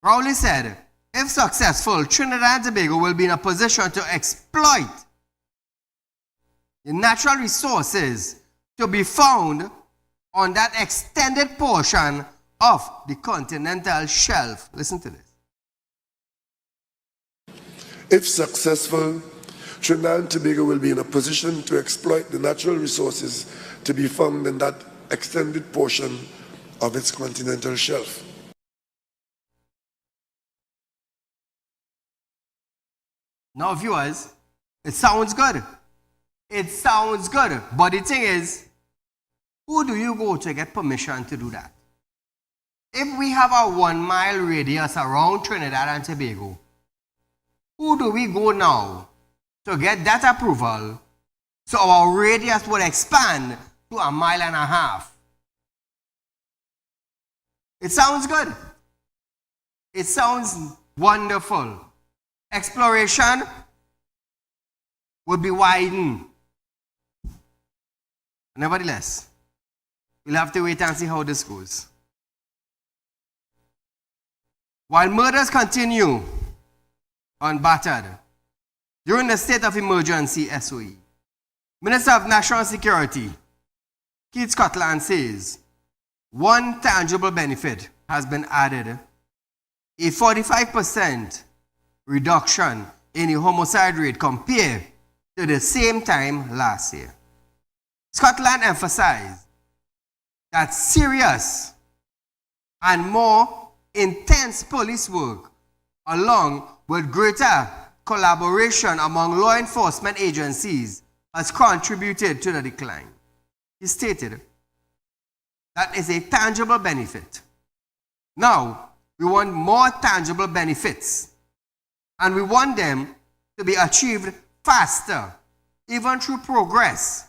Rowley said, if successful, Trinidad and Tobago will be in a position to exploit the natural resources to be found on that extended portion of the continental shelf. Listen to this. If successful, Trinidad and Tobago will be in a position to exploit the natural resources to be found in that extended portion of its continental shelf. Now, viewers, it sounds good. It sounds good. But the thing is, who do you go to get permission to do that? If we have a 1 mile radius around Trinidad and Tobago, who do we go now to get that approval so our radius will expand to 1.5 miles? It sounds good. It sounds wonderful. Exploration will be widened. Nevertheless, we'll have to wait and see how this goes. While murders continue unbattered during the state of emergency SOE, Minister of National Security Keith Scotland says one tangible benefit has been added: a 45% reduction in the homicide rate compared to the same time last year. Scotland emphasized that serious and more intense police work, along with greater collaboration among law enforcement agencies has contributed to the decline. He stated that is a tangible benefit. Now, we want more tangible benefits, and we want them to be achieved faster, even through progress.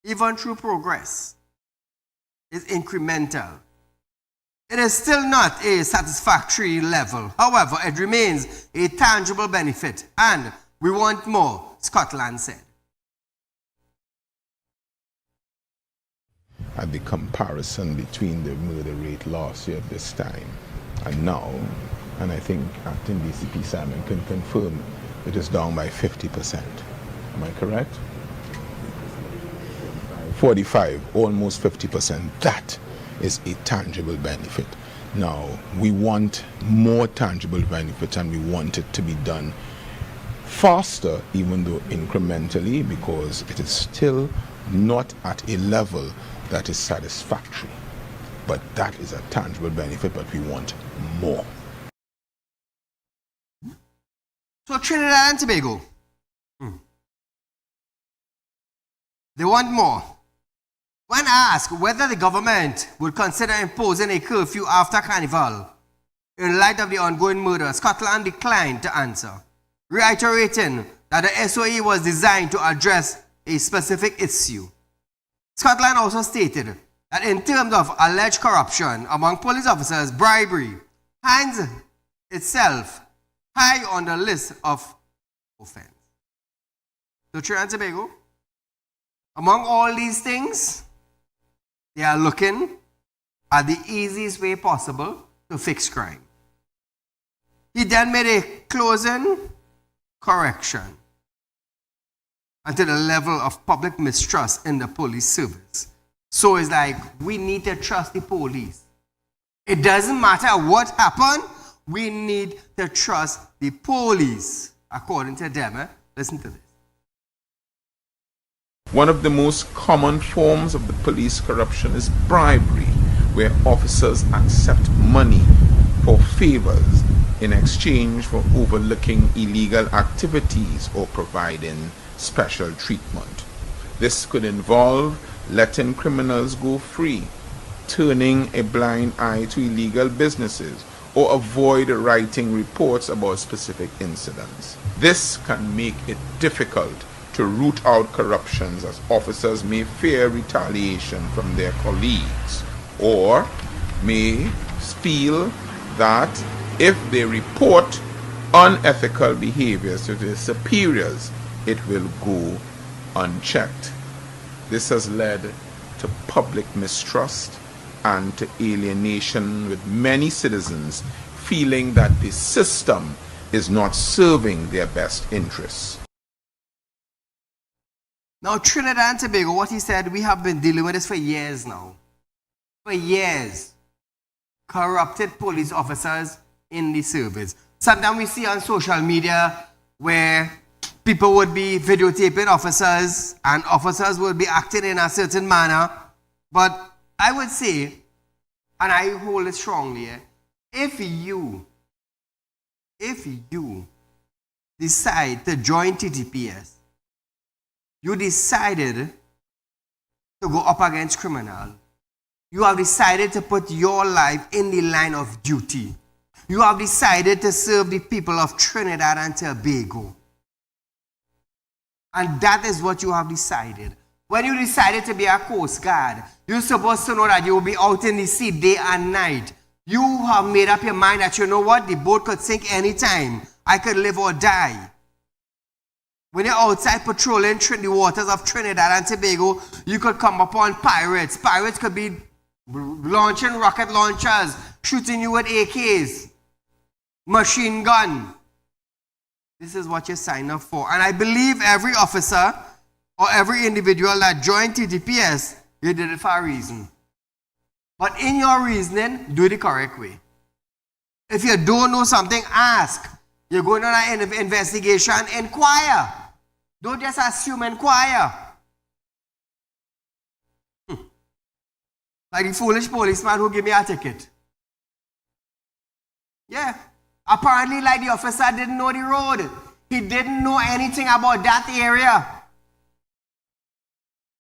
Even through progress is incremental. It is still not a satisfactory level. However, it remains a tangible benefit, and we want more, Scotland said. At the comparison between the murder rate last year at this time and now, and I think Acting DCP Simon can confirm it is down by 50%. Am I correct? 45, almost 50%. That is a tangible benefit. Now, we want more tangible benefits, and we want it to be done faster, even though incrementally, because it is still not at a level that is satisfactory. But that is a tangible benefit, but we want more. So Trinidad and Tobago, they want more. When asked whether the government would consider imposing a curfew after Carnival in light of the ongoing murder, Scotland declined to answer, reiterating that the SOE was designed to address a specific issue. Scotland also stated that in terms of alleged corruption among police officers, bribery finds itself high on the list of offense. So Trinidad and Tobago, among all these things, they are looking at the easiest way possible to fix crime. He then made a closing correction unto the level of public mistrust in the police service. So it's like, we need to trust the police. It doesn't matter what happened, we need to trust the police, according to them. Listen to this. One of the most common forms of the police corruption is bribery, where officers accept money for favors in exchange for overlooking illegal activities or providing special treatment. This could involve letting criminals go free, turning a blind eye to illegal businesses, or avoid writing reports about specific incidents. This can make it difficult to root out corruptions, as officers may fear retaliation from their colleagues, or may feel that if they report unethical behaviors to their superiors, it will go unchecked. This has led to public mistrust and to alienation, with many citizens feeling that the system is not serving their best interests. Now, Trinidad and Tobago, what he said, we have been dealing with this for years now. For years. Corrupted police officers in the service. Sometimes we see on social media where people would be videotaping officers and officers would be acting in a certain manner. But I would say, and I hold it strongly, if you decide to join TTPS, you decided to go up against criminal. You have decided to put your life in the line of duty. You have decided to serve the people of Trinidad and Tobago. And that is what you have decided. When you decided to be a Coast Guard, you're supposed to know that you will be out in the sea day and night. You have made up your mind that, you know what, the boat could sink anytime. I could live or die. When you're outside patrolling the waters of Trinidad and Tobago, you could come upon pirates. Pirates could be launching rocket launchers, shooting you with AKs, machine gun. This is what you sign up for. And I believe every officer or every individual that joined TTPS, you did it for a reason. But in your reasoning, do it the correct way. If you don't know something, ask. You're going on an investigation, inquire. Don't just assume, inquire. Like the foolish policeman who gave me a ticket. Yeah, Apparently, like, the officer didn't know the road. He didn't know anything about that area.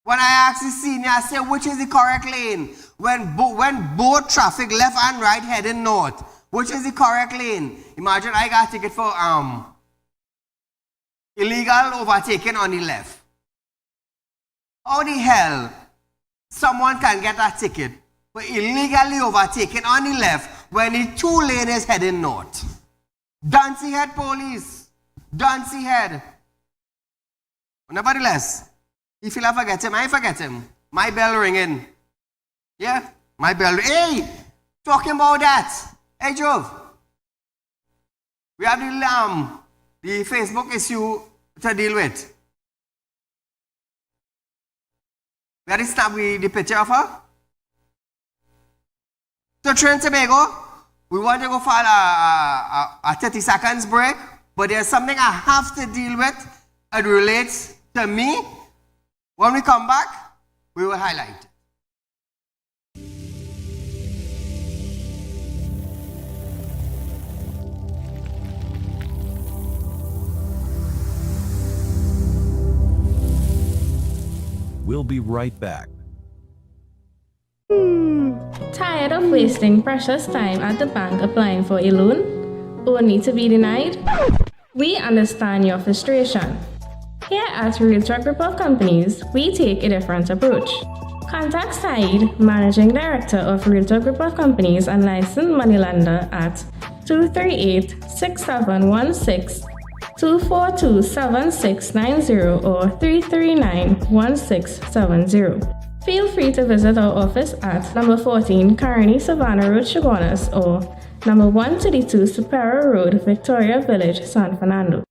When I asked the senior, I said, which is the correct lane? When both traffic left and right heading north, which is the correct lane? Imagine I got a ticket for illegal overtaking on the left. How the hell someone can get a ticket for illegally overtaking on the left when the 2 lane is heading north? Dancy Head police. Dancy Head. Nevertheless, if you forget him, I forget him. My bell ringing. Yeah, my bell. Hey, talking about that. Hey, Jove. We have the Facebook issue to deal with. We had to snap with the picture of her. So Trinidad and Tobago, we want to go for a 30 seconds break, but there's something I have to deal with. It relates to me. When we come back, we will highlight. We'll be right back. Tired of wasting precious time at the bank applying for a loan, only to be denied? We understand your frustration. Here at Realtalk Group of Companies, we take a different approach. Contact Saieed, Managing Director of Realtalk Group of Companies and licensed moneylender at 238-6716, 242-7690 or 339-1670. Feel free to visit our office at number 14 Carney Savannah Road, Chaguanas, or number 132 Superior Road, Victoria Village, San Fernando.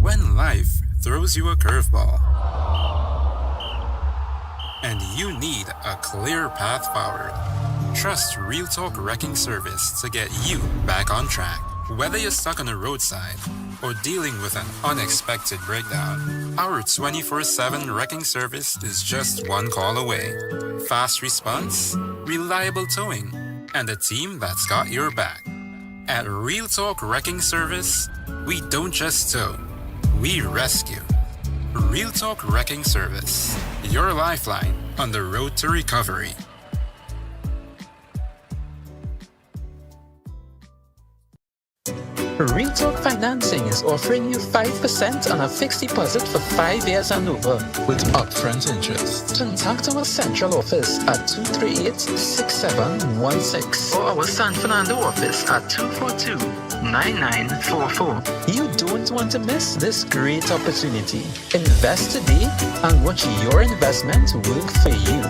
When life throws you a curveball and you need a clear path forward, trust Realtalk Wrecking Service to get you back on track. Whether you're stuck on a roadside or dealing with an unexpected breakdown, our 24/7 wrecking service is just one call away. Fast response, reliable towing, and a team that's got your back. At Realtalk Wrecking Service, we don't just tow, we rescue. Realtalk Wrecking Service, your lifeline on the road to recovery. Realtalk Financing is offering you 5% on a fixed deposit for 5 years and over with upfront interest. Contact our central office at 238-6716 or our San Fernando office at 242-9944. You don't want to miss this great opportunity. Invest today and watch your investment work for you.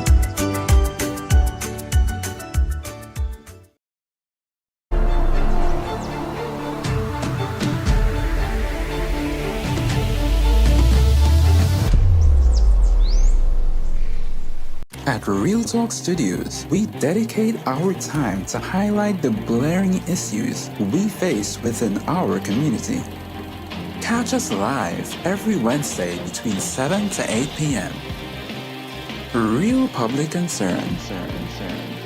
At Realtalk Studios, we dedicate our time to highlight the glaring issues we face within our community. Catch us live every Wednesday between 7 to 8 p.m. Real public concern.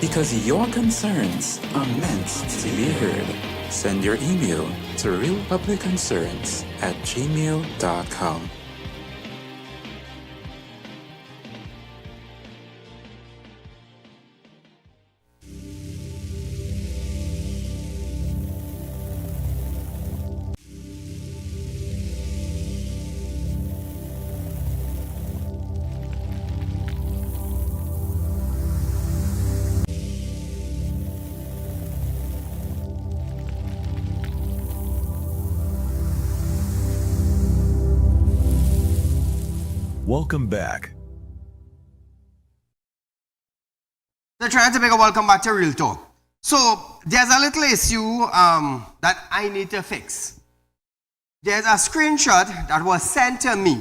Because your concerns are meant to be heard. Send your email to realpublicconcerns@gmail.com. Welcome back. So Trinidad and Tobago, welcome back to Real Talk. So there's a little issue that I need to fix. There's a screenshot that was sent to me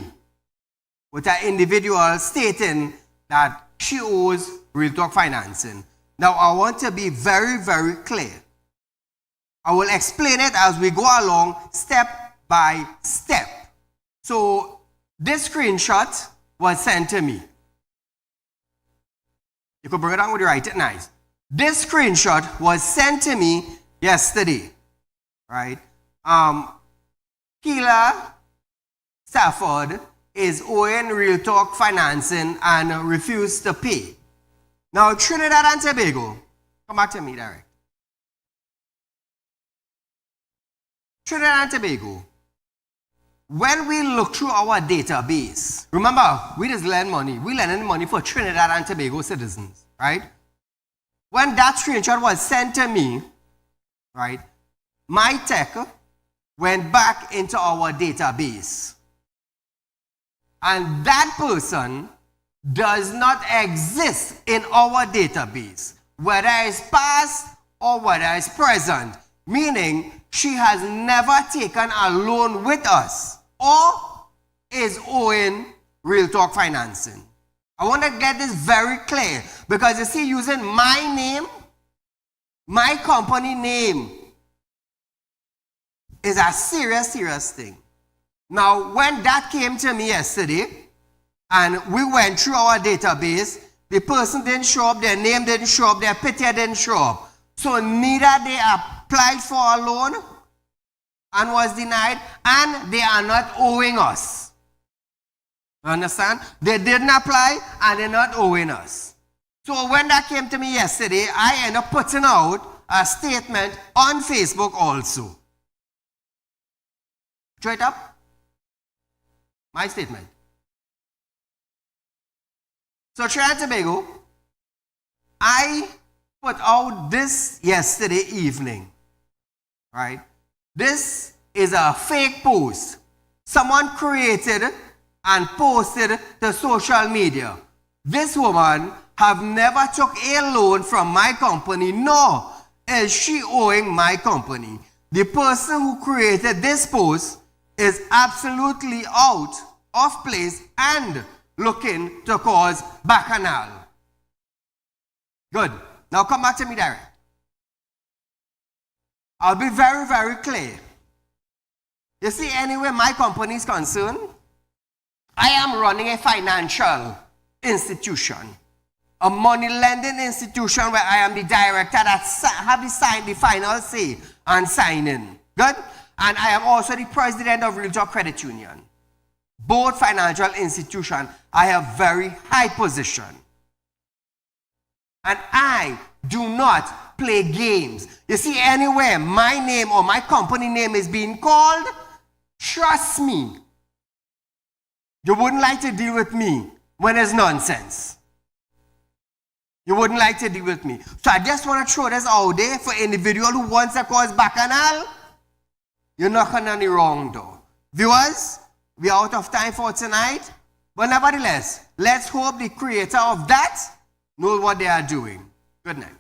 with an individual stating that she owes Real Talk Financing. Now, I want to be very, very clear. I will explain it as we go along, step by step. So, this screenshot was sent to me. You could bring it down with you, write it nice. This screenshot was sent to me yesterday, right? Keela Stafford is owing Real Talk Financing and refused to pay. Now, Trinidad and Tobago, come back to me, Derek. Trinidad and Tobago, when we look through our database, remember, we just lend money. We lending money for Trinidad and Tobago citizens, right? When that screenshot was sent to me, right, my tech went back into our database. And that person does not exist in our database, whether it's past or whether it's present, meaning she has never taken a loan with us or is owing Real Talk Financing. I want to get this very clear because you see, using my name, my company name, is a serious, serious thing. Now, when that came to me yesterday, and we went through our database, the person didn't show up, their name didn't show up, their picture didn't show up. So neither they applied for a loan and was denied, and they are not owing us. You understand? They didn't apply and they're not owing us. So when that came to me yesterday, I ended up putting out a statement on Facebook also. Straight up, my statement. So Trinidad and Tobago, I put out this yesterday evening, right? This is a fake post. Someone created and posted to social media. This woman have never took a loan from my company, nor is she owing my company. The person who created this post is absolutely out of place and looking to cause bacchanal. Good. Now come back to me, Derek. I'll be very, very clear. You see, anyway, my company is concerned, I am running a financial institution, a money lending institution where I am the director that have the final say on signing. Good? And I am also the president of Real Talk Credit Union. Both financial institutions, I have very high position. And I do not play games. You see, anywhere my name or my company name is being called, trust me, you wouldn't like to deal with me when it's nonsense. You wouldn't like to deal with me. So I just want to throw this out there for individual who wants to cause bacchanal. You're knocking on the wrong door. Viewers, we are out of time for tonight. But nevertheless, let's hope the creator of that knows what they are doing. Good night.